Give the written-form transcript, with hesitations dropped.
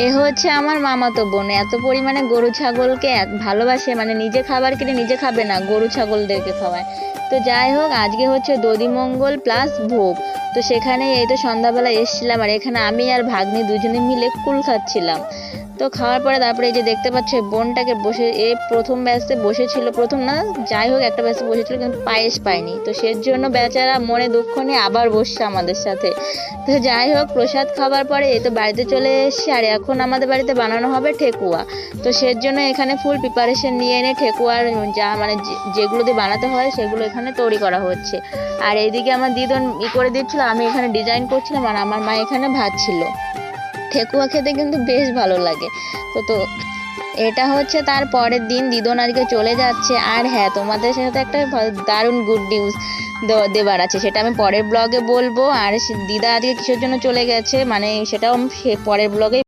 এ হচ্ছে আমার মামাতো বোন, এত পরিমাণে গরু ছাগলকে ভালোবাসে, মানে নিজে খাবার কিনে নিজে খাবে না, গরু ছাগলদেরকে খাওয়ায়। তো যাই হোক, আজকে হচ্ছে দধিমঙ্গল প্লাস ভোগ। তো সেখানে এই তো সন্ধ্যাবেলা এসেছিলাম, আর এখানে আমি আর ভাগ্নি দুজনে মিলে কুল খাচ্ছিলাম। তো খাওয়ার পরে তারপরে এই যে দেখতে পাচ্ছ, এই বোনটাকে বসে প্রথম ব্যাচে বসেছিল, প্রথম না যাই হোক একটা ব্যাচে বসেছিল, কিন্তু পায়েস পায়নি, তো সের জন্য বেচারা মনে দুঃখ নিয়ে আবার বসছে আমাদের সাথে। তো যাই হোক, প্রসাদ খাবার পরে এই তো বাড়িতে চলে এসেছি, আর এখন আমাদের বাড়িতে বানানো হবে ঠেকুয়া। তো সের জন্য এখানে ফুল প্রিপারেশন নিয়ে এনে ঠেকুয়ার যা মানে যেগুলো দিয়ে বানাতে হয় সেগুলো এখানে তৈরি করা হচ্ছে। আর এইদিকে আমার দিদন করে দিচ্ছিল, আমি এখানে ডিজাইন করছিলাম, আর আমার মা এখানে ভাজছিল। ঠেকুয়া খেতে কিন্তু বেশ ভালো লাগে। তো এটা হচ্ছে তার পরের দিন, দিদন আজকে চলে যাচ্ছে। আর হ্যাঁ, তোমাদের সাথে একটা দারুণ গুড নিউজ দেবার আছে, সেটা আমি পরের ব্লগে বলবো। আর দিদা আজকে কিসের জন্য চলে গেছে মানে সেটাও পরের ব্লগে